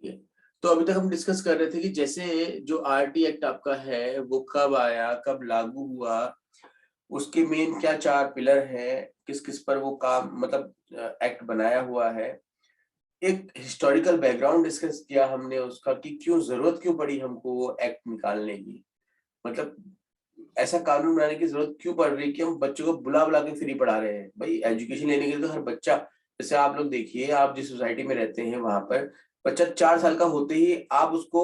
ठीक है, तो अभी तक हम डिस्कस कर रहे थे कि जैसे जो आरटी एक्ट आपका है वो कब आया, कब लागू हुआ, उसके मेन क्या 4 पिलर है, किस किस पर वो काम मतलब एक्ट बनाया हुआ है। एक हिस्टोरिकल बैकग्राउंड डिस्कस किया हमने उसका कि क्यों जरूरत क्यों पड़ी हमको वो एक्ट निकालने की, मतलब ऐसा कानून बनाने की जरूरत क्यों पड़ रही है कि हम बच्चों को बुला बुला के फ्री पढ़ा रहे हैं। भाई एजुकेशन लेने के लिए तो हर बच्चा, जैसे आप लोग देखिए, आप जिस सोसाइटी में रहते हैं वहां पर बच्चा 4 साल का होते ही आप उसको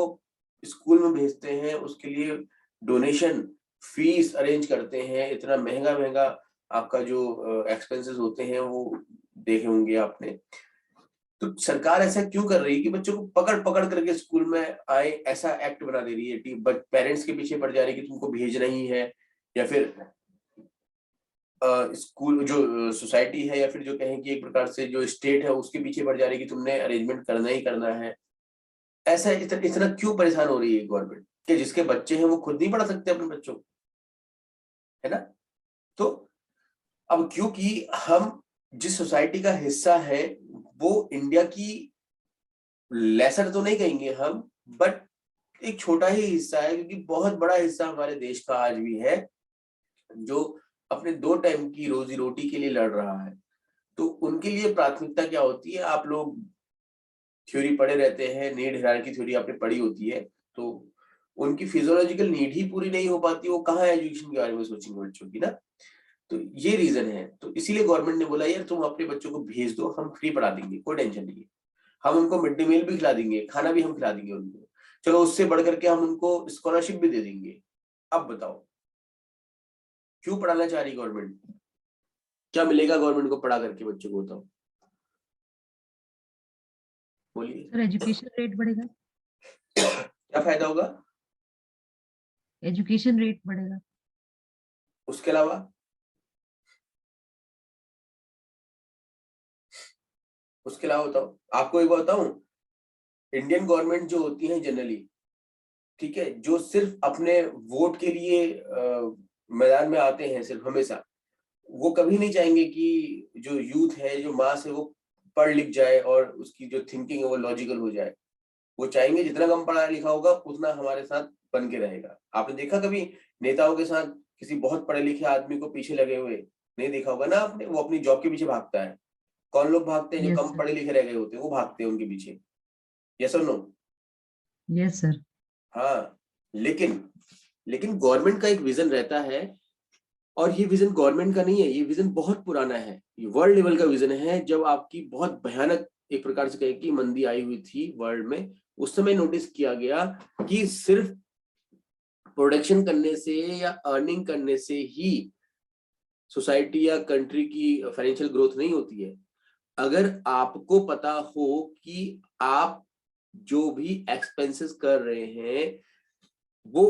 स्कूल में भेजते हैं, उसके लिए डोनेशन फीस अरेंज करते हैं, इतना महंगा महंगा आपका जो एक्सपेंसेस होते हैं वो देखे होंगे आपने। तो सरकार ऐसा क्यों कर रही है कि बच्चों को पकड़ पकड़ करके स्कूल में आए, ऐसा एक्ट बना दे रही है कि पेरेंट्स के पीछे पड़ जा रही है कि तुमको भेजना ही है, या फिर स्कूल जो सोसाइटी है या फिर जो कहें कि एक प्रकार से जो स्टेट है उसके पीछे पड़ जा रही है कि तुमने अरेंजमेंट करना ही करना है। ऐसा इतना क्यों परेशान हो रही है गवर्नमेंट कि जिसके बच्चे हैं वो खुद नहीं पढ़ा सकते अपने बच्चों को, है ना। तो अब क्योंकि हम जिस सोसाइटी का हिस्सा है वो इंडिया की लेसर तो नहीं कहेंगे हम, बट एक छोटा ही हिस्सा है, क्योंकि बहुत बड़ा हिस्सा हमारे देश का आज भी है जो अपने 2 टाइम की रोजी रोटी के लिए लड़ रहा है। तो उनके लिए प्राथमिकता क्या होती है, आप लोग थ्योरी पढ़े रहते हैं, नीड हायरार्की थ्योरी आपने पढ़ी होती है, तो उनकी फिजियोलॉजिकल नीड ही पूरी नहीं हो पाती, वो कहाँ एजुकेशन के बारे में सोचेंगे बच्चों की ना। तो ये रीजन है, तो इसीलिए गवर्नमेंट ने बोला यार तुम अपने बच्चों को भेज दो, हम फ्री पढ़ा देंगे, कोई टेंशन नहीं है, हम उनको मिड डे मील भी खिला देंगे, खाना भी हम खिला देंगे उनको, चलो उससे बढ़ करके हम उनको स्कॉलरशिप भी दे देंगे। अब बताओ क्यों पढ़ाना चाह रही गवर्नमेंट, क्या मिलेगा गवर्नमेंट को पढ़ा करके बच्चों को, बताओ बोलिए। सर एजुकेशन रेट बढ़ेगा। क्या फायदा होगा एजुकेशन रेट बढ़ेगा। उसके अलावा, उसके अलावा बताओ, आपको एक बात बताऊं, इंडियन गवर्नमेंट जो होती है जनरली, ठीक है, जो सिर्फ अपने वोट के लिए मैदान में आते हैं सिर्फ हमेशा, वो कभी नहीं चाहेंगे कि जो यूथ है, जो मास है, वो पढ़ लिख जाए और उसकी जो थिंकिंग है वो लॉजिकल हो जाए। वो चाहेंगे जितना कम पढ़ा लिखा होगा उतना हमारे साथ बन के रहेगा। आपने देखा कभी नेताओं के साथ किसी बहुत पढ़े लिखे आदमी को पीछे लगे हुए, नहीं देखा होगा ना आपने, वो अपनी जॉब के पीछे भागता है। कौन लोग भागते हैं, जो यस कम सर। पढ़े लिखे रह गए होते हैं वो भागते हैं उनके पीछे। यस और नो? Yes sir. हाँ, लेकिन लेकिन गवर्नमेंट का एक विजन रहता है, और ये विजन गवर्नमेंट का नहीं है, ये विजन बहुत पुराना है, ये वर्ल्ड लेवल का विजन है। जब आपकी बहुत भयानक एक प्रकार से कहे कि मंदी आई हुई थी वर्ल्ड में, उस समय नोटिस किया गया कि सिर्फ प्रोडक्शन करने से या अर्निंग करने से ही सोसाइटी या कंट्री की फाइनेंशियल ग्रोथ नहीं होती है। अगर आपको पता हो कि आप जो भी एक्सपेंसेस कर रहे हैं वो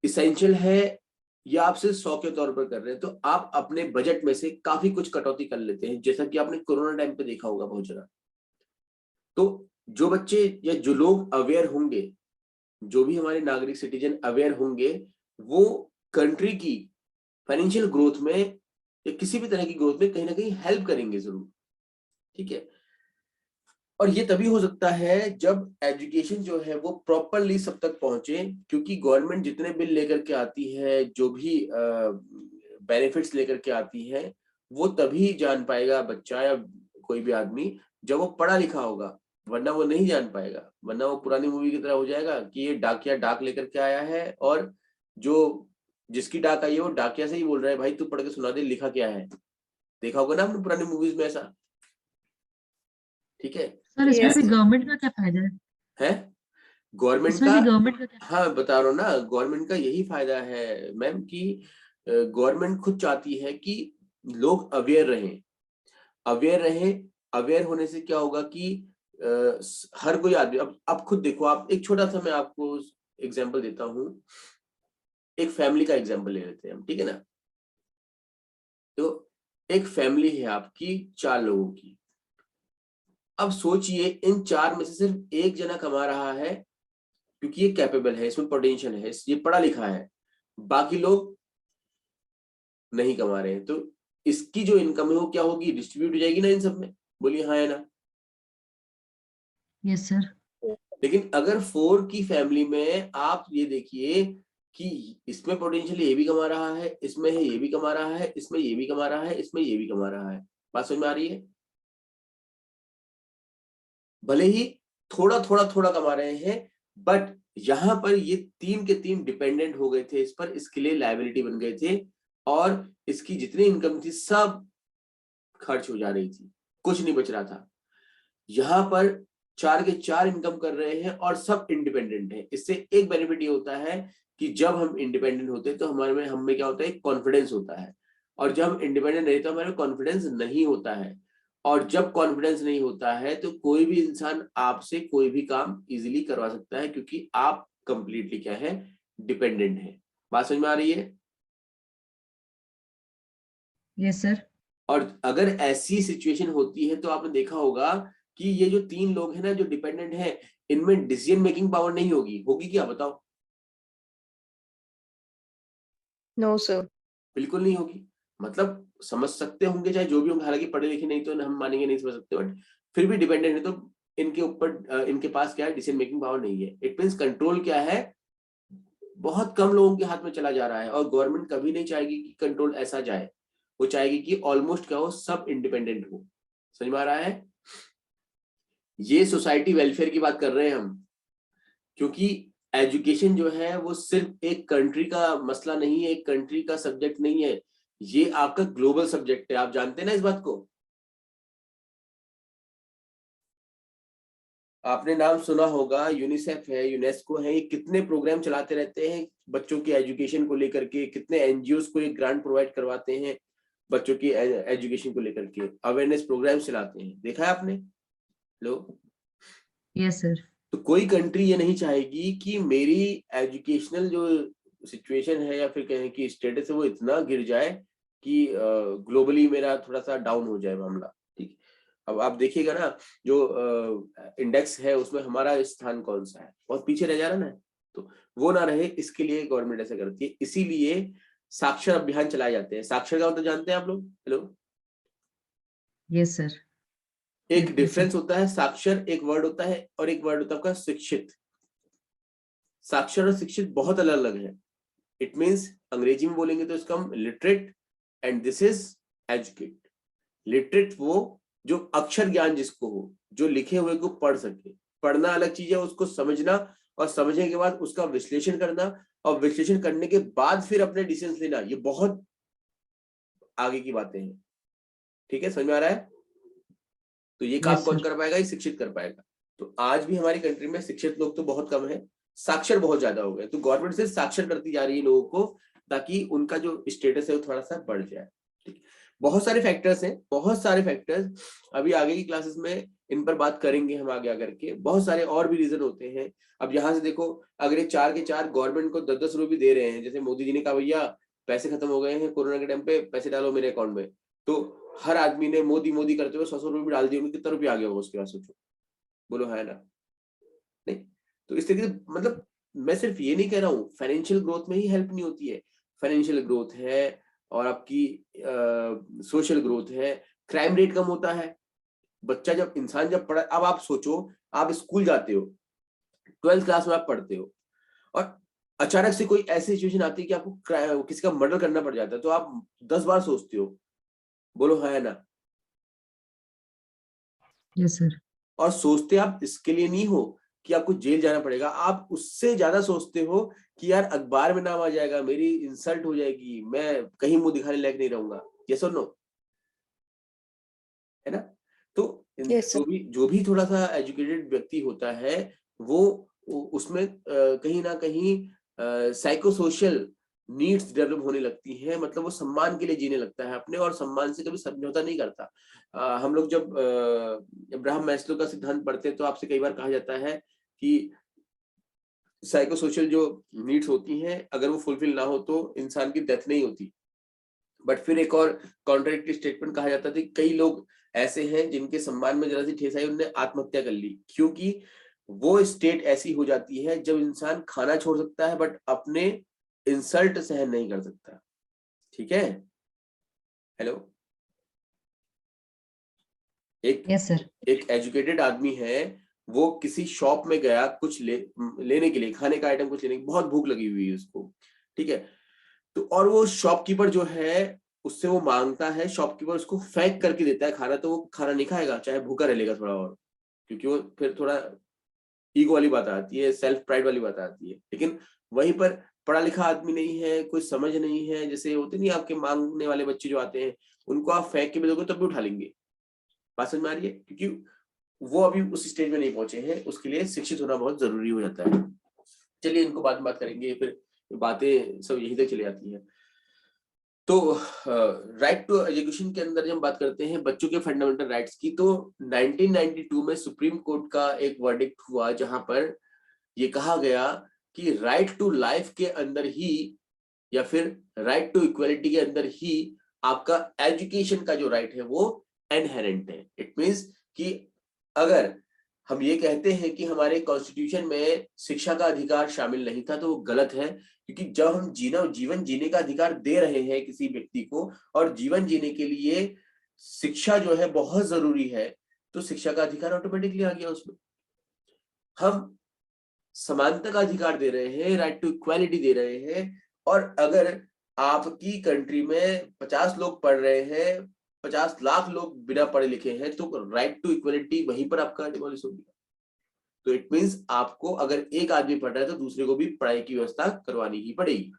इसेंशियल है या आप सिर्फ 100 के तौर पर कर रहे हैं, तो आप अपने बजट में से काफी कुछ कटौती कर लेते हैं, जैसा कि आपने कोरोना टाइम पे देखा होगा बहुत ज्यादा। तो जो बच्चे या जो लोग अवेयर होंगे, जो भी हमारे नागरिक सिटीजन अवेयर होंगे, वो कंट्री की फाइनेंशियल ग्रोथ में या किसी भी तरह की ग्रोथ में कहीं ना कहीं हेल्प करेंगे जरूर। ठीक है, और ये तभी हो सकता है जब एजुकेशन जो है वो प्रॉपरली सब तक पहुंचे, क्योंकि गवर्नमेंट जितने बिल लेकर के आती है, जो भी बेनिफिट्स लेकर के आती है, वो तभी जान पाएगा बच्चा या कोई भी आदमी जब वो पढ़ा लिखा होगा, वरना वो नहीं जान पाएगा। वरना वो पुरानी मूवी की तरह हो जाएगा कि ये डाकिया डाक लेकर के आया है, और जो जिसकी डाक आई है वो डाकिया से ही बोल रहा है भाई तू पढ़ के सुना दे लिखा क्या है। देखा होगा ना आपने पुरानी मूवीज में ऐसा। ठीक है, सर इसमें भी गवर्नमेंट का क्या फायदा है? है गवर्नमेंट इसमें का। भी गवर्नमेंट का क्या? हाँ बता रहा हूँ ना, गवर्नमेंट का यही फायदा है मैम कि गवर्नमेंट खुद चाहती है कि लोग अवेयर रहें, अवेयर रहें। अवेयर होने से क्या होगा कि हर कोई आदमी, अब खुद देखो, आप एक छोटा सा मैं आपको एग्जांपल देता हूँ, एक फैमिली का एग्जांपल ले लेते हैं हम, ठीक है ना। तो एक फैमिली है आपकी 4 लोगों की। अब सोचिए इन 4 में से सिर्फ एक जना कमा रहा है, क्योंकि ये कैपेबल है, इसमें पोटेंशियल है, ये पढ़ा लिखा है, बाकी लोग नहीं कमा रहे हैं। तो इसकी जो इनकम है वो क्या होगी, डिस्ट्रीब्यूट हो जाएगी ना इन सब में। बोलिए हाँ या ना। Yes sir. लेकिन अगर 4 की फैमिली में आप ये देखिए कि इसमें पोटेंशियल ये भी कमा रहा है, इसमें है ये भी कमा रहा है, इसमें ये भी कमा रहा है, इसमें ये भी कमा रहा है, बात समझ में आ रही है? भले ही थोड़ा थोड़ा थोड़ा कमा रहे हैं, बट यहां पर ये 3 के 3 डिपेंडेंट हो गए थे इस पर, इसके लिए लायबिलिटी बन गए थे और इसकी जितनी इनकम थी सब खर्च हो जा रही थी, कुछ नहीं बच रहा था। यहाँ पर 4 के 4 इनकम कर रहे हैं और सब इंडिपेंडेंट है। इससे एक बेनिफिट ये होता है कि जब हम इंडिपेंडेंट होते हैं तो हमारे में हम में क्या होता है, कॉन्फिडेंस होता है, और जब हम इंडिपेंडेंट नहीं तो हमारे में कॉन्फिडेंस नहीं होता है। और जब कॉन्फिडेंस नहीं होता है तो कोई भी इंसान आपसे कोई भी काम इजीली करवा सकता है, क्योंकि आप कंप्लीटली क्या है, डिपेंडेंट है। बात समझ में आ रही है? Yes sir. और अगर ऐसी सिचुएशन होती है तो आपने देखा होगा कि ये जो 3 लोग हैं ना जो डिपेंडेंट हैं, इनमें डिसीजन मेकिंग पावर नहीं होगी, होगी क्या बताओ? No sir. बिल्कुल नहीं होगी। मतलब समझ सकते होंगे चाहे जो भी होंगे, हालांकि पढ़े लिखे नहीं तो हम मानेंगे नहीं समझ सकते, बट फिर भी डिपेंडेंट है तो इनके ऊपर इनके पास क्या है, डिसीजन मेकिंग पावर नहीं है। इट मीन्स कंट्रोल क्या है, बहुत कम लोगों के हाथ में चला जा रहा है, और गवर्नमेंट कभी नहीं चाहेगी कि कंट्रोल ऐसा जाए, वो चाहेगी कि ऑलमोस्ट क्या हो, सब इंडिपेंडेंट हो। समझ में आ रहा है? ये सोसाइटी वेलफेयर की बात कर रहे हैं हम, क्योंकि एजुकेशन जो है वो सिर्फ एक कंट्री का मसला नहीं है, एक कंट्री का सब्जेक्ट नहीं है, ये आपका ग्लोबल सब्जेक्ट है। आप जानते हैं ना इस बात को? आपने नाम सुना होगा, यूनिसेफ है, यूनेस्को है, ये कितने प्रोग्राम चलाते रहते हैं बच्चों की एजुकेशन को लेकर के, कितने एनजीओस को ये ग्रांट प्रोवाइड करवाते हैं बच्चों की एजुकेशन को लेकर के, अवेयरनेस प्रोग्राम चलाते हैं, देखा है आपने? लो, यस सर। तो कोई कंट्री ये नहीं चाहेगी कि मेरी एजुकेशनल जो सिचुएशन है या फिर कहें कि स्टेटस है वो इतना गिर जाए कि ग्लोबली मेरा थोड़ा सा डाउन हो जाए मामला। ठीक, अब आप देखिएगा ना जो इंडेक्स है उसमें हमारा स्थान कौन सा है, बहुत पीछे रह जा रहा है ना, तो वो ना रहे इसके लिए गवर्नमेंट ऐसा करती है। इसीलिए साक्षर अभियान चलाए जाते हैं। साक्षर का मतलब जानते हैं आप लोग? Hello, yes sir. एक बिल्कुल सर। डिफरेंस होता है, साक्षर एक वर्ड होता है और एक वर्ड होता है आपका शिक्षित। साक्षर और शिक्षित बहुत अलग अलग है। इट मीन्स अंग्रेजी में बोलेंगे तो इसका हम literate, and this is educate. Literate वो जो अक्षर ज्ञान जिसको हो, जो लिखे हुए को पढ़ सके। पढ़ना अलग चीज है, उसको समझना, और समझने के बाद उसका विश्लेषण करना, और विश्लेषण करने के बाद फिर अपने डिसीजन लेना, ये बहुत आगे की बातें हैं। ठीक है, समझ में आ रहा है? तो ये काम यस कौन सर। कर पाएगा? ये शिक्षित कर पाएगा। तो आज भी हमारी कंट्री में शिक्षित लोग तो बहुत कम है, साक्षर बहुत ज्यादा हो गए। तो गवर्नमेंट से साक्षर करती जा रही है लोगों को, ताकि उनका जो स्टेटस है वो थोड़ा सा बढ़ जाए। ठीक, बहुत सारे फैक्टर्स हैं, बहुत सारे फैक्टर्स, अभी आगे की क्लासेस में इन पर बात करेंगे हम आगे आकर के। बहुत सारे और भी रीजन होते हैं। अब यहाँ से देखो, अगर ये 4 के 4 गवर्नमेंट को 10-10 रुपए भी दे रहे हैं, जैसे मोदी जी ने कहा भैया पैसे खत्म हो गए हैं कोरोना के टाइम पे, पैसे डालो मेरे अकाउंट में, तो हर आदमी ने मोदी मोदी करते हुए 100-100 रुपए भी डाल दिए, उन्हें कितना रुपया आ गया होगा उसके बाद, सोचो, बोलो है ना? नहीं, तो इस तरीके से मतलब मैं सिर्फ ये नहीं कह रहा हूँ फाइनेंशियल ग्रोथ में ही हेल्प नहीं होती है, फाइनेंशियल ग्रोथ है और आपकी सोशल ग्रोथ है, क्राइम रेट कम होता है। बच्चा जब इंसान जब पढ़ा, अब आप सोचो, आप स्कूल जाते हो, 12th क्लास में आप पढ़ते हो, और अचानक से कोई ऐसी सिचुएशन आती है कि आपको किसी का मर्डर करना पड़ जाता है, तो आप 10 बार सोचते हो, बोलो है ना? Yes sir. और सोचते आप इसके लिए नहीं हो कि आपको जेल जाना पड़ेगा, आप उससे ज्यादा सोचते हो कि यार अखबार में नाम आ जाएगा, मेरी इंसल्ट हो जाएगी, मैं कहीं मुंह दिखाने लायक नहीं रहूंगा। यस और नो? है ना? तो यस सर। जो भी थोड़ा सा एजुकेटेड व्यक्ति होता है, वो उसमें कहीं ना कहीं साइको सोशल नीड्स डेवलप होने लगती हैं, मतलब वो सम्मान के लिए जीने लगता है अपने, और सम्मान से कभी समझौता नहीं करता। हम लोग जब अब्राहम मैस्लो का सिद्धांत पढ़ते हैं तो आपसे कई बार कहा जाता है कि साइको सोशल जो नीड्स होती हैं अगर वो फुलफिल ना हो तो इंसान की डेथ नहीं होती। बट फिर एक और कॉन्ट्रडिक्टरी स्टेटमेंट कहा जाता था कि कई लोग ऐसे हैं जिनके सम्मान में जरा सी ठेस आई, उन्होंने आत्महत्या कर ली, क्योंकि वो स्टेट ऐसी हो जाती है जब इंसान खाना छोड़ सकता है बट अपने इंसल्ट सहन नहीं कर सकता। ठीक है? हेलो, एक यस सर। एक एजुकेटेड आदमी है, वो किसी शॉप में गया कुछ लेने के लिए, खाने का आइटम कुछ लेने की, बहुत भूख लगी हुई है उसको, ठीक है। तो और वो शॉपकीपर जो है उससे वो मांगता है, शॉपकीपर उसको फेंक करके देता है खाना, तो वो खाना नहीं खाएगा चाहे भूखा रहेगा थोड़ा और, क्योंकि वो फिर थोड़ा ईगो वाली बात आती है, सेल्फ प्राइड वाली बात आती है। लेकिन वहीं पर पढ़ा लिखा आदमी नहीं है, कोई समझ नहीं है, जैसे होते नहीं आपके मांगने वाले बच्चे जो आते हैं, उनको आप फेंक के भी दोगे तब भी उठा लेंगे। बात समझ में आ रही है? क्योंकि वो अभी उस स्टेज में नहीं पहुंचे हैं, उसके लिए शिक्षित होना बहुत जरूरी हो जाता है। चलिए इनको बाद में बात करेंगे, फिर बातें सब यहीं तक चली जाती है। तो राइट टू एजुकेशन के अंदर जब हम बात करते हैं बच्चों के फंडामेंटल राइट्स की, तो 1992 में सुप्रीम कोर्ट का एक वर्डिक्ट हुआ जहां पर ये कहा गया कि राइट टू लाइफ के अंदर ही या फिर राइट टू इक्वलिटी के अंदर ही आपका एजुकेशन का जो राइट है वो इनहेरेंट है। इट मींस कि अगर हम ये कहते हैं कि हमारे कॉन्स्टिट्यूशन में शिक्षा का अधिकार शामिल नहीं था तो वो गलत है, क्योंकि जब हम जीवन जीने का अधिकार दे रहे हैं किसी व्यक्ति को, और जीवन जीने के लिए शिक्षा जो है बहुत जरूरी है, तो शिक्षा का अधिकार ऑटोमेटिकली आ गया उसमें। हम समानता का अधिकार दे रहे हैं, राइट टू इक्वालिटी दे रहे हैं, और अगर आपकी कंट्री में 50 लोग पढ़ रहे हैं, 50 लाख लोग बिना पढ़े लिखे हैं, तो राइट टू इक्वालिटी वहीं पर आपका डिमोलिश हो गया। तो इट मींस आपको अगर एक आदमी पढ़ रहा है तो दूसरे को भी पढ़ाई की व्यवस्था करवानी ही पड़ेगी,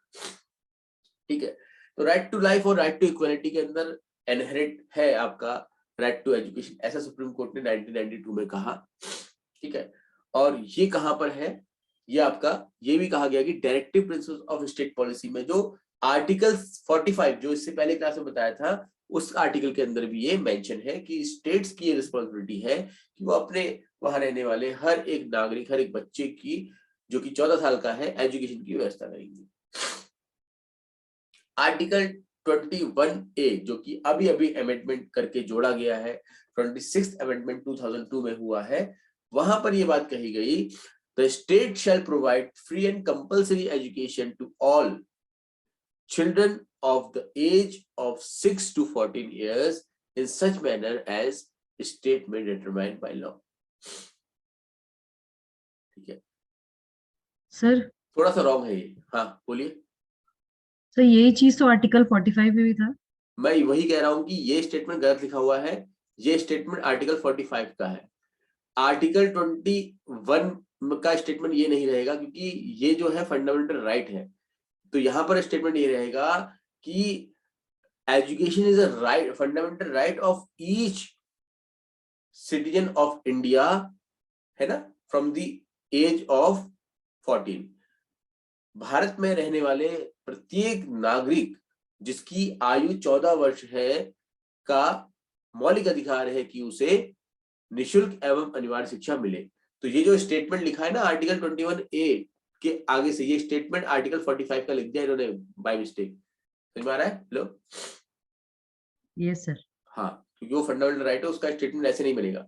ठीक है। तो राइट टू लाइफ और राइट टू इक्वालिटी के अंदर इनहेरिट है आपका राइट टू एजुकेशन, ऐसा सुप्रीम कोर्ट ने 1992 में कहा, ठीक है। और ये कहां पर है, ये आपका ये भी कहा गया कि directive principles of state policy में जो आर्टिकल 45 जो इससे पहले क्लास में बताया था, उस आर्टिकल के अंदर भी ये मेंशन है कि स्टेट्स की ये रिस्पॉन्सिबिलिटी है कि वो अपने वहां रहने वाले हर एक नागरिक, हर एक बच्चे की जो कि 14 साल का है, एजुकेशन की व्यवस्था करेंगे। आर्टिकल 21A जो कि अभी अभी अमेंडमेंट करके जोड़ा गया है, 26th अमेंडमेंट 2002 में हुआ है, वहां पर ये बात कही गई, the state shall provide free and compulsory education to all children of the age of 6 to 14 years in such manner as state may determine by law। ठीक है सर थोड़ा सा रॉन्ग है ये, हाँ बोलिए। सर यही चीज तो आर्टिकल 45 में भी था। मैं वही कह रहा हूं कि ये स्टेटमेंट गलत लिखा हुआ है, ये स्टेटमेंट आर्टिकल 45 का है। आर्टिकल 21 का स्टेटमेंट ये नहीं रहेगा, क्योंकि ये जो है फंडामेंटल राइट है। तो यहां पर स्टेटमेंट ये रहेगा कि education is a right, fundamental right of each citizen of India, है ना, from the age of 14। Bharat में रहने वाले प्रत्येक नागरिक जिसकी आयु 14 वर्ष है का मौलिक अधिकार है कि उसे निशुल्क एवं अनिवार्य शिक्षा मिले। तो ये जो स्टेटमेंट लिखा है ना आर्टिकल 21A के आगे से, ये स्टेटमेंट आर्टिकल 45 का लिख दिया इन्होंने बाय मिस्टेक। समझ में आ रहा है? लो यस सर। हाँ, क्योंकि वो फंडामेंटल राइट है, उसका स्टेटमेंट ऐसे नहीं बनेगा।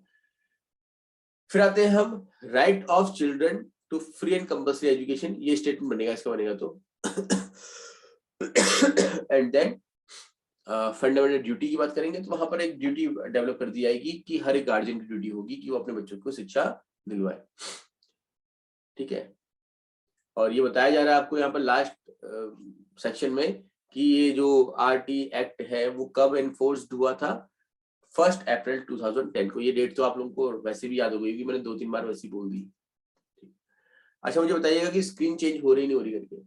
फिर आते हैं हम right of children to free and compulsory education, ये स्टेटमेंट बनेगा, इसका बनेगा तो एंड देन फंडामेंटल ड्यूटी की बात करेंगे, तो वहां पर एक ड्यूटी डेवलप कर दी जाएगी कि हर एक गार्जियन की ड्यूटी होगी कि वो अपने बच्चों को शिक्षा दिलवाए, ठीक है। और ये बताया जा रहा है आपको यहाँ पर लास्ट सेक्शन में कि ये जो RT एक्ट है वो कब एनफोर्स्ड हुआ था, 1 अप्रैल 2010 को। ये डेट तो आप लोगों को वैसे भी याद हो गई, मैंने 2-3 बार वैसे ही बोल दी। अच्छा मुझे बताइएगा कि स्क्रीन चेंज हो रही नहीं हो रही करके।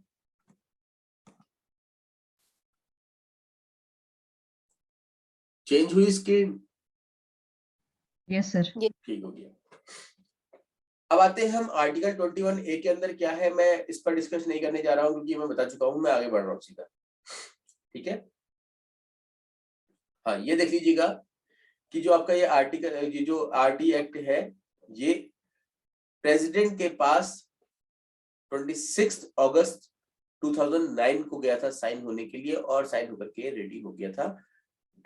चेंज हुई स्क्रीन? Yes sir. ठीक हो गया। अब आते हैं हम आर्टिकल 21A के अंदर क्या है, मैं इस पर डिस्कस नहीं करने जा रहा हूं क्योंकि मैं बता चुका हूं, मैं आगे बढ़ रहा हूं सीधा, ठीक है। हाँ ये देख लीजिएगा कि जो आपका ये आर्टिकल, ये जो RT एक्ट है, ये प्रेसिडेंट के पास 26 अगस्त 2009 को गया था साइन होने के लिए, और साइन होकर के रेडी हो गया था,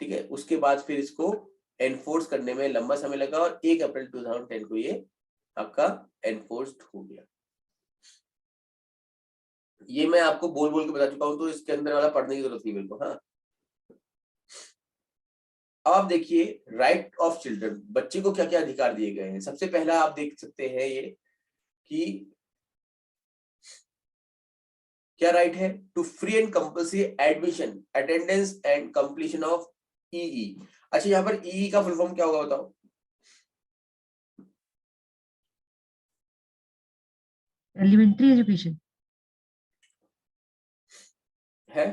ठीक है। उसके बाद फिर इसको एनफोर्स करने में लंबा समय लगा और 1 अप्रैल 2010 को ये आपका एनफोर्स्ड हो गया। ये मैं आपको बोल बोल के बता चुका हूं, तो इसके अंदर वाला पढ़ने की जरूरत नहीं मेरे को। हाँ आप देखिए राइट ऑफ चिल्ड्रन, बच्चे को क्या क्या अधिकार दिए गए हैं। सबसे पहला आप देख सकते हैं ये कि क्या राइट है, to free and compulsory admission, attendance and completion of EE. अच्छा, यहाँ पर ईई का फुल फॉर्म क्या होगा बताओ? Elementary education. है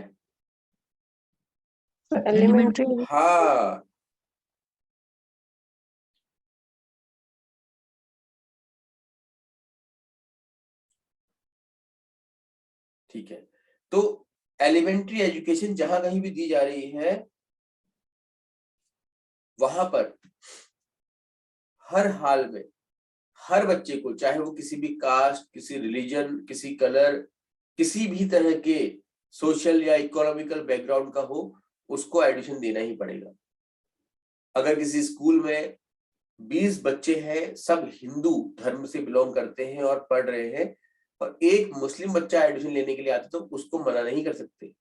Elementary. हाँ, ठीक है। तो एलिमेंट्री एजुकेशन जहां कहीं भी दी जा रही है वहां पर हर हाल में हर बच्चे को, चाहे वो किसी भी कास्ट, किसी रिलीजन, किसी कलर, किसी भी तरह के सोशल या इकोनॉमिकल बैकग्राउंड का हो, उसको एडमिशन देना ही पड़ेगा। अगर किसी स्कूल में 20 बच्चे हैं, सब हिंदू धर्म से बिलोंग करते हैं और पढ़ रहे हैं, और एक मुस्लिम बच्चा एडमिशन लेने के लिए आता, तो उसको मना नहीं कर सकते।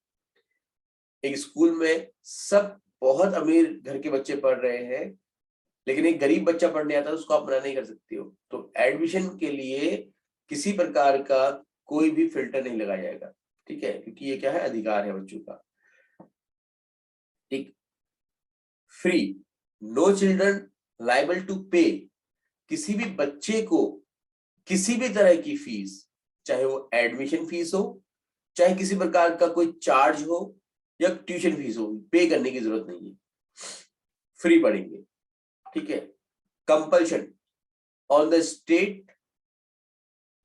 एक स्कूल में सब बहुत अमीर घर के बच्चे पढ़ रहे हैं, लेकिन एक गरीब बच्चा पढ़ने आता है, तो उसको आप मना नहीं कर सकते हो। तो एडमिशन के लिए किसी प्रकार का कोई भी फिल्टर नहीं लगाया जाएगा, ठीक है, क्योंकि ये क्या है, अधिकार है बच्चों का। ठीक, free, no children liable to pay, किसी भी बच्चे को किसी भी तरह की फीस, चाहे वो एडमिशन फीस हो, चाहे किसी प्रकार का कोई चार्ज हो या ट्यूशन फीस हो, पे करने की जरूरत नहीं है, फ्री पढ़ेंगे। ठीक है, compulsion on the state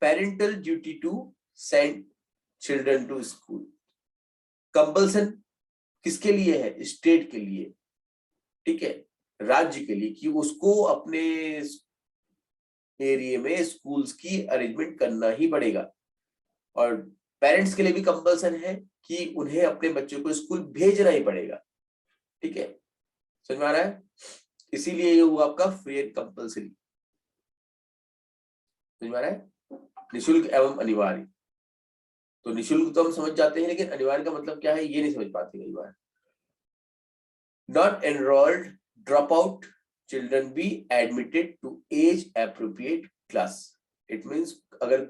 parental duty to send children to school. Compulsion किसके लिए है? स्टेट के लिए, ठीक है, राज्य के लिए, कि उसको अपने एरिया में स्कूल्स की अरेंजमेंट करना ही पड़ेगा। और पेरेंट्स के लिए भी कंपल्सन है कि उन्हें अपने बच्चों को स्कूल भेजना ही पड़ेगा। ठीक है, समझ में आ रहा है? इसीलिए ये हुआ आपका फ्री एंड कंपल्सरी। समझ में आ रहा है? निःशुल्क एवं अनिवार्य। तो निःशुल्क तो हम समझ जाते हैं, लेकिन अनिवार्य का मतलब क्या है ये नहीं समझ पाते कई बार। Not enrolled drop out children be admitted to age appropriate class. It means अगर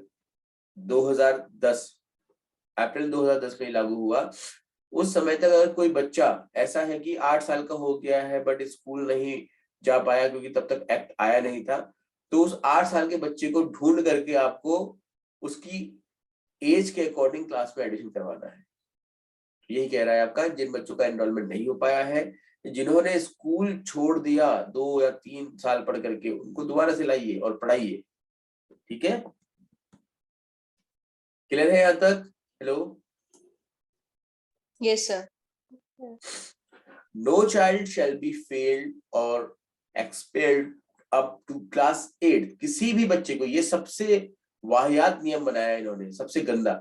2010 अप्रैल 2010 में लागू हुआ, उस समय तक अगर कोई बच्चा ऐसा है कि 8 साल का हो गया है बट स्कूल नहीं जा पाया क्योंकि तब तक एक्ट आया नहीं था, तो उस 8 साल के बच्चे को ढूंढ करके आपको उसकी एज के अकॉर्डिंग क्लास में एडमिशन करवाना है। यही कह रहा है आपका, जिन बच्चों का एनरोलमेंट नहीं हो पाया है, जिन्होंने स्कूल छोड़ दिया 2 या 3 साल पढ़ करके, उनको दोबारा से लाइए और पढ़ाइए। ठीक है, क्लियर है यहां तक? Hello, Yes, sir. no child shall be failed or expelled up to class 8। किसी भी बच्चे को, ये सबसे वाहियात नियम बनाया है इन्होंने, सबसे गंदा,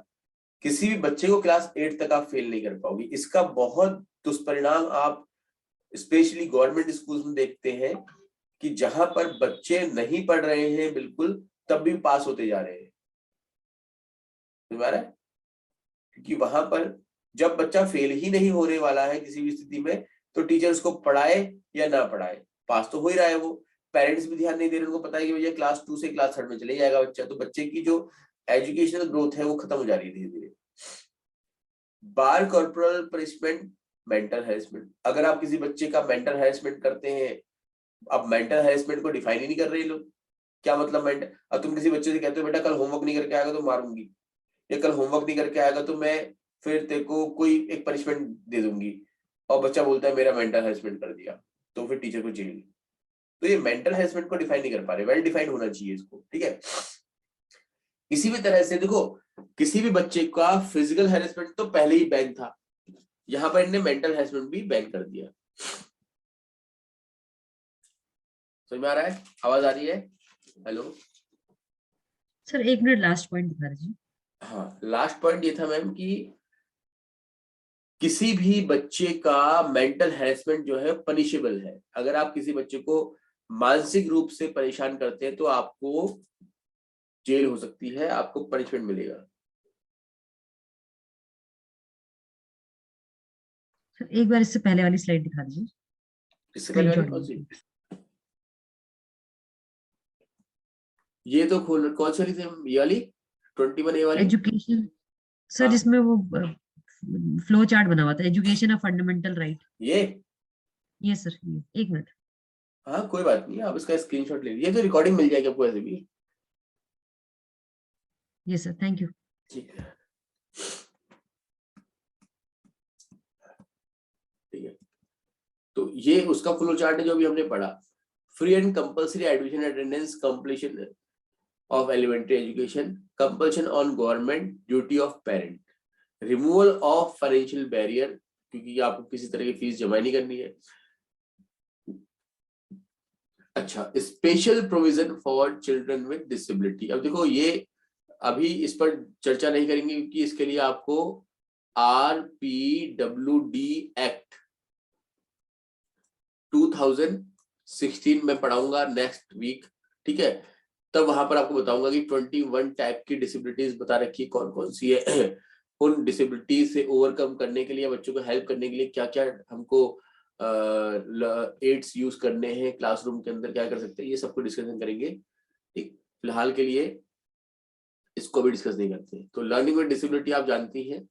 किसी भी बच्चे को क्लास 8 तक आप फेल नहीं कर पाओगे। इसका बहुत दुष्परिणाम आप स्पेशली गवर्नमेंट स्कूल्स में देखते हैं कि जहां पर बच्चे नहीं पढ़ रहे हैं बिल्कुल, तब भी पास होते जा रहे हैं। समझ आ रहा है? क्योंकि वहां पर जब बच्चा फेल ही नहीं होने वाला है किसी भी स्थिति में, तो टीचर उसको पढ़ाए या ना पढ़ाए, पास तो हो ही रहा है वो। पेरेंट्स भी ध्यान नहीं दे रहे, उनको पता है कि भैया क्लास 2 से क्लास 3 में चले जाएगा बच्चा, तो बच्चे की जो एजुकेशनल ग्रोथ है वो खत्म हो जा रही है धीरे धीरे। बार कॉर्पोरल पनिशमेंट, मेंटल हैरेसमेंट। अगर आप किसी बच्चे का मेंटल हैरेसमेंट करते हैं, अब मेंटल हैरेसमेंट को डिफाइन ही नहीं कर रहे लोग, क्या मतलब मेंटल। अब तुम किसी बच्चे से कहते हो बेटा कल होमवर्क नहीं करके आएगा तो मारूंगी, या कल होमवर्क नहीं करके आएगा तो मैं फिर तेरे को कोई एक पनिशमेंट दे दूंगी, और बच्चा बोलता है मेरा मेंटल हैरेसमेंट कर दिया, तो फिर टीचर को जेल। तो ये मेंटल हैरेसमेंट को डिफाइन नहीं कर पा रहे, वेल डिफाइंड होना चाहिए इसको। ठीक है, किसी भी तरह से देखो, किसी भी बच्चे का फिजिकल हैरेसमेंट तो पहले ही बैन था, यहां पर इन्हें मेंटल हैरेसमेंट भी बैन कर दिया। समझ में आ रहा है? आवाज आ रही है? Hello sir 1 minute, last point दिखा दीजिए। हाँ, लास्ट पॉइंट ये था मैम कि किसी भी बच्चे का मेंटल हैरेसमेंट जो है पनिशेबल है। अगर आप किसी बच्चे को मानसिक रूप से परेशान करते हैं तो आपको जेल हो सकती है, आपको पनिशमेंट मिलेगा। सर एक बार इससे पहले वाली स्लाइड दिखा दीजिए। इससे पहले वाली स्क्रीनशॉट कौन सी? ये तो खोल कौन सी वाली थी? ये वाली 21A वाली? एजुकेशन सर, हाँ जिसमें वो फ्लो चार्ट बना हुआ था, एजुकेशन ऑफ फंडामेंटल राइट। ये, ये सर, ये एक मिनट। हाँ कोई बात नहीं, आप इसका स्क्रीनशॉट ले लीजिए, तो रिकॉर्डिंग मिल जाएगी आपको ऐसे भी। ये सर, थैंक यू। ठीक है, ठीक है। तो ये उसका फ्लो चार्ट है जो भी हमने पढ़ा। Free and compulsory admission attendance, completion of elementary education, compulsion on government, duty of parent, removal of financial barrier, क्योंकि आपको किसी तरह की फीस जमा नहीं करनी है। अच्छा, special provision for children with disability. अब देखो ये अभी इस पर चर्चा नहीं करेंगे क्योंकि इसके लिए आपको RPWD एक्ट 2016 में पढ़ाऊंगा नेक्स्ट वीक, ठीक है। तब वहां पर आपको बताऊंगा कि 21 टाइप की डिसेबिलिटीज बता रखी कौन कौन सी है। उन डिसेबिलिटीज से ओवरकम करने के लिए, बच्चों को हेल्प करने के लिए क्या क्या हमको एड्स यूज करने हैं, क्लासरूम के अंदर क्या कर सकते हैं, ये सबको डिस्कशन करेंगे। ठीक, फिलहाल के लिए इसको भी डिस्कस नहीं करते। तो लर्निंग विद डिसेबिलिटी आप जानती हैं,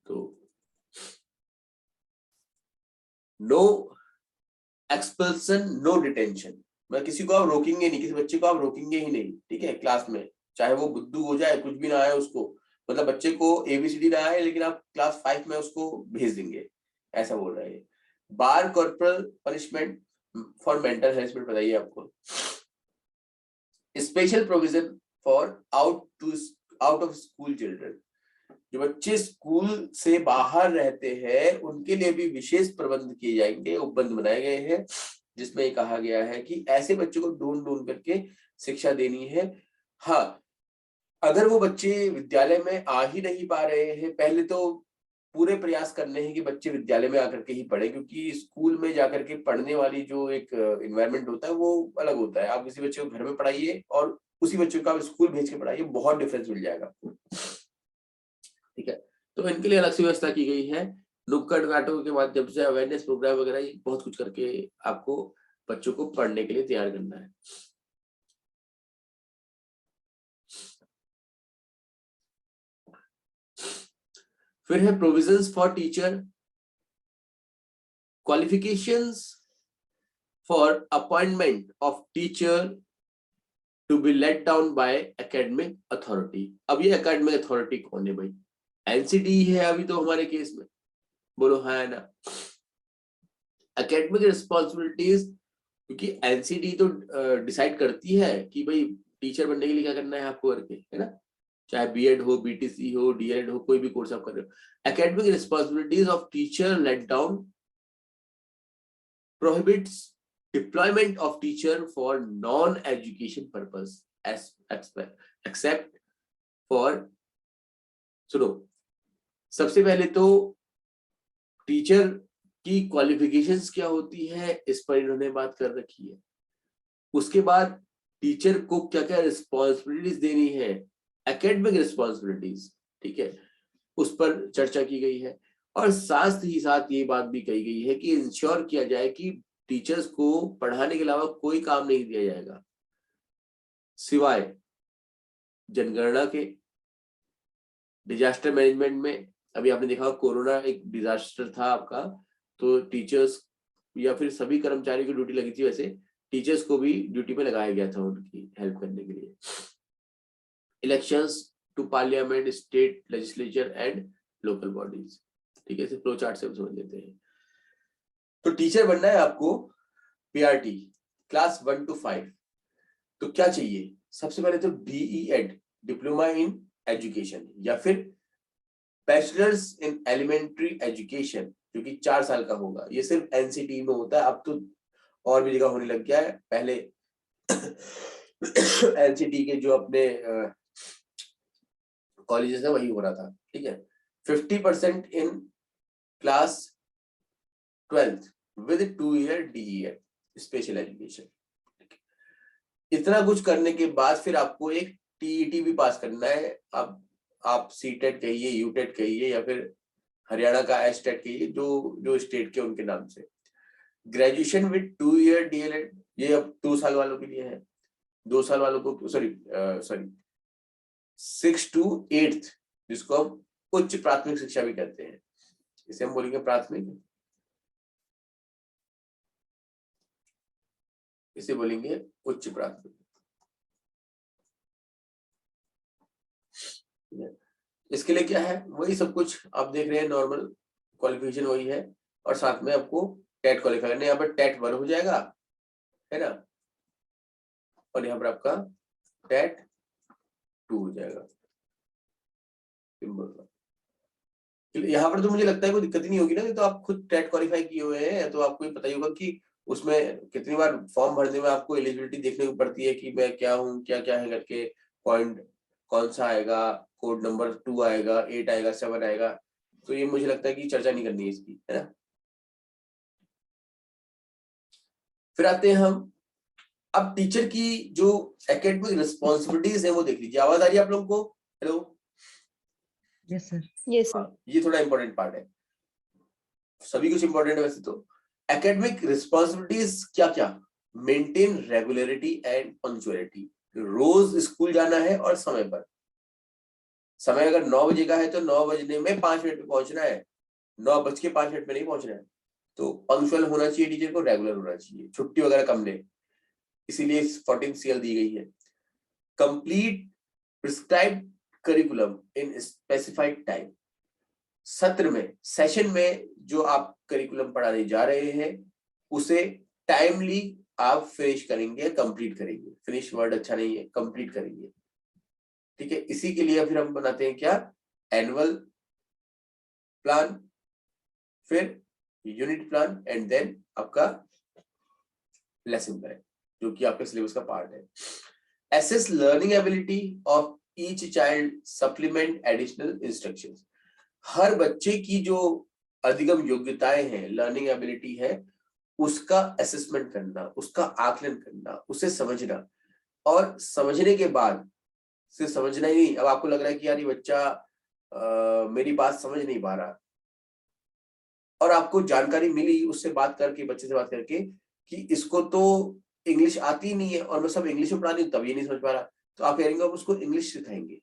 तो नो एक्सपल्सन, नो डिटेंशन। मैं किसी को आप रोकेंगे नहीं, किसी बच्चे को आप रोकेंगे ही नहीं, ठीक है, क्लास में, चाहे वो बुद्धू हो जाए, कुछ भी ना आए उसको, मतलब बच्चे को ABCD ना आए लेकिन आप क्लास 5 में उसको भेज देंगे, ऐसा बोल रहा है। Bar corporal punishment for mental harassment बताइए आपको। Special provision for out of school children, जो बच्चे स्कूल से बाहर रहते हैं उनके लिए भी विशेष प्रबंध किए जाएंगे, उपबंध बनाए गए हैं, जिसमें कहा गया है कि ऐसे बच्चों को ढूंढ ढूंढ करके शिक्षा देनी है। हाँ, अगर वो बच्चे विद्यालय में आ ही नहीं पा रहे हैं, पहले तो पूरे प्रयास करने हैं कि बच्चे विद्यालय में आकर के ही पढ़े, क्योंकि स्कूल में जाकर के पढ़ने वाली जो एक एनवायरनमेंट होता है वो अलग होता है। आप किसी बच्चे को घर में पढ़ाइए और उसी बच्चे को आप स्कूल भेज के पढ़ाइए, बहुत डिफरेंस मिल जाएगा आपको, ठीक है। तो इनके लिए अलग से व्यवस्था की गई है। नुक्कड़ नाटकों के माध्यम से अवेयरनेस प्रोग्राम वगैरह बहुत कुछ करके आपको बच्चों को पढ़ने के लिए तैयार करना है। फिर है provisions for teacher, qualifications for appointment of teacher to be laid down by academic authority. अब ये एकेडमिक अथॉरिटी कौन है भाई? NCT है अभी तो हमारे केस में, बोलो हाँ ना। एकेडमिक रिस्पॉन्सिबिलिटीज, क्योंकि NCT तो डिसाइड करती है कि भाई टीचर बनने के लिए क्या करना है आपको करके, है ना, चाहे BEd हो, BTC हो, DED हो, कोई भी कोर्स आप कर रहे हो। Academic responsibilities of teacher laid down prohibits deployment of teacher for non-education purpose except for, सुनो, सबसे पहले तो टीचर की क्वालिफिकेशंस क्या होती है इस पर इन्होंने बात कर रखी है। उसके बाद टीचर को क्या क्या रिस्पॉन्सिबिलिटीज देनी है, एकेडमिक रिस्पॉन्सिबिलिटीज, ठीक है, उस पर चर्चा की गई है। और साथ ही साथ ये बात भी कही गई है कि इंश्योर किया जाए कि टीचर्स को पढ़ाने के अलावा कोई काम नहीं दिया जाएगा सिवाय जनगणना के, डिजास्टर मैनेजमेंट में। अभी आपने देखा कोरोना एक डिजास्टर था आपका, तो टीचर्स या फिर सभी कर्मचारियों की ड्यूटी लगी थी, वैसे टीचर्स को भी ड्यूटी पे लगाया गया था उनकी हेल्प करने के लिए। Elections to parliament, state legislature and local bodies, ठीक है, फ्लो चार्ट से हम समझ लेते हैं। तो टीचर बनना है आपको PRT क्लास 1 to 5, तो क्या चाहिए? सबसे पहले तो DED, डिप्लोमा इन एजुकेशन, या फिर बैचलर्स इन एलिमेंट्री एजुकेशन, जो कि 4 साल का होगा। ये सिर्फ NCT में होता है, अब तो और भी जगह होने लग गया है। पहले NCT के जो अपने कॉलेजेस है वही हो रहा था, ठीक है। 50% in class 12th with 2 year DED special education. इतना कुछ करने के बाद फिर आपको एक TET भी पास करना है। अब आप CTET कहिए, UTET कहिए, या फिर हरियाणा का HTET कहिए, जो स्टेट के उनके नाम से। ग्रेजुएशन विद 2 ईयर डीएलएड, ये अब 2 साल वालों के लिए है। 2 साल वालों को सॉरी 6 to 8th, जिसको हम उच्च प्राथमिक शिक्षा भी कहते हैं, इसे हम बोलेंगे प्राथमिक, इसे बोलेंगे उच्च प्राथमिक। इसके लिए क्या है, वही सब कुछ आप देख रहे हैं, नॉर्मल क्वालिफिकेशन वही है, और साथ में आपको टेट क्वालिफाई करना है। यहाँ पर टेट 1 हो जाएगा, है ना, और यहाँ पर आपका टेट 2 हो जाएगा। यहाँ पर तो मुझे लगता है कोई दिक्कत ही नहीं होगी ना, तो आप खुद टेट क्वालिफाई किए हुए हैं, तो आपको पता ही होगा कि उसमें कितनी बार फॉर्म भरने में आपको एलिजिबिलिटी देखने को पड़ती है कि मैं क्या हूँ, क्या क्या है करके, पॉइंट कौन सा आएगा, कोड नंबर 2 आएगा, 8 आएगा, 7 आएगा। तो ये मुझे लगता है कि चर्चा नहीं करनी है इसकी, है ना। फिर आते हैं हम, अब टीचर की जो एकेडमिक रिस्पॉन्सिबिलिटीज है वो देख लीजिए। आवाज आ रही है आप लोगों को? Hello, yes sir. Yes, sir. ये थोड़ा इंपॉर्टेंट पार्ट है, सभी कुछ इंपॉर्टेंट है वैसे तो। एकेडमिक रिस्पॉन्सिबिलिटीज क्या क्या? मेंटेन रेगुलरिटी एंड पंक्चुअलिटी, रोज स्कूल जाना है और समय पर। समय अगर 9 बजे का है तो 9 बजने में 5 मिनट में पहुंचना है, 9:05 में नहीं पहुंचना है। तो पंक्चुअल होना चाहिए टीचर को, रेगुलर होना चाहिए, छुट्टी वगैरह कम ले, इसीलिए 14 CL दी गई है। कंप्लीट प्रिस्क्राइब्ड करिकुलम इन स्पेसिफाइड टाइम, सत्र में, सेशन में जो आप करिकुलम पढ़ाने जा रहे हैं उसे टाइमली आप फिनिश करेंगे, कंप्लीट करेंगे। फिनिश वर्ड अच्छा नहीं है, कंप्लीट करेंगे, ठीक है। इसी के लिए फिर हम बनाते हैं क्या, एनुअल प्लान, फिर यूनिट प्लान, एंड देन आपका लेसन प्लान, जो कि आपके सिलेबस का पार्ट है। Assess learning ability of each child, supplement additional instructions. हर बच्चे की जो अधिगम योग्यताएं हैं, लर्निंग एबिलिटी है, उसका असेसमेंट करना, उसका आकलन करना, उसे समझना, और समझने के बाद सिर्फ समझना ही नहीं, अब आपको लग रहा है कि यार ये बच्चा मेरी बात समझ नहीं पा रहा, और आपको जानकारी मिली उससे बात करके, बच्चे से बात करके, कि इसको तो इंग्लिश आती ही नहीं है और मैं सब इंग्लिश में पढ़ा रही हूँ तब ये नहीं समझ पा रहा, तो आप कहेंगे उसको इंग्लिश सिखाएंगे,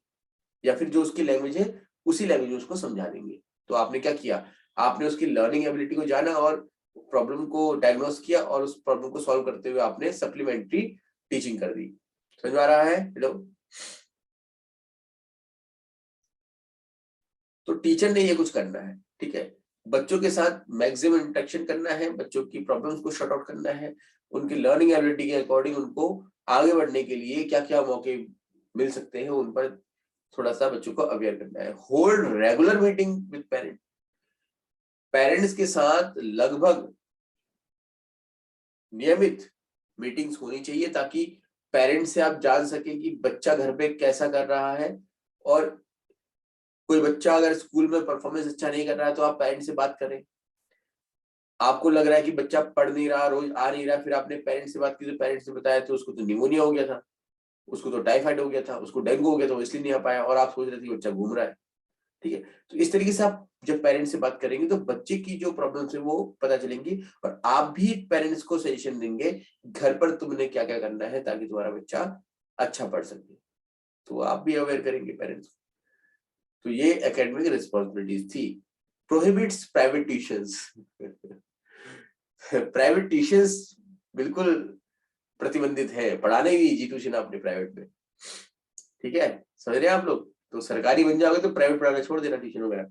या फिर जो उसकी लैंग्वेज है उसी लैंग्वेज में उसको समझा देंगे। तो आपने क्या किया, आपने उसकी लर्निंग एबिलिटी को जाना और प्रॉब्लम को डायग्नोस किया, और उस प्रॉब्लम को सॉल्व करते हुए आपने सप्लीमेंट्री टीचिंग कर दी। समझ आ रहा है? हेलो, तो टीचर ने ये कुछ करना है, ठीक है। बच्चों के साथ मैक्सिमम इंटरेक्शन करना है, बच्चों की प्रॉब्लम्स को शॉर्ट आउट करना है, उनकी लर्निंग एबिलिटी के अकॉर्डिंग उनको आगे बढ़ने के लिए क्या क्या मौके मिल सकते हैं उन पर थोड़ा सा बच्चों को अवेयर करना है। Hold regular meeting with parent, parents के साथ लगभग नियमित मीटिंग्स होनी चाहिए, ताकि पेरेंट्स से आप जान सके कि बच्चा घर पे कैसा कर रहा है, और कोई बच्चा अगर स्कूल में परफॉर्मेंस अच्छा नहीं कर रहा है तो आप पेरेंट्स से बात करें। आपको लग रहा है कि बच्चा पढ़ नहीं रहा, रोज आ नहीं रहा, फिर आपने पेरेंट्स से बात की तो पेरेंट्स ने बताया तो उसको तो निमोनिया हो गया था, उसको तो टाइफाइड हो गया था, उसको डेंगू हो गया था, इसलिए नहीं आ पाया, और आप सोच रहे थे कि बच्चा घूम रहा है, ठीक है। तो इस तरीके से आप जब पेरेंट्स से बात करेंगे तो बच्चे की जो प्रॉब्लम्स है वो पता चलेंगी, और आप भी पेरेंट्स को सजेशन देंगे घर पर तुमने क्या क्या करना है ताकि तुम्हारा बच्चा अच्छा पढ़ सके, तो आप भी अवेयर करेंगे पेरेंट्स को। तो ये एकेडमिक रिस्पॉन्सिबिलिटीज थी। Prohibits private tuitions. Private tuitions बिल्कुल प्रतिबंधित है, पढ़ाने की जी ट्यूशन आपने प्राइवेट में, ठीक है, समझ रहे हैं आप लोग। तो सरकारी बन जाओगे तो प्राइवेट पढ़ाना छोड़ देना ट्यूशन वगैरह,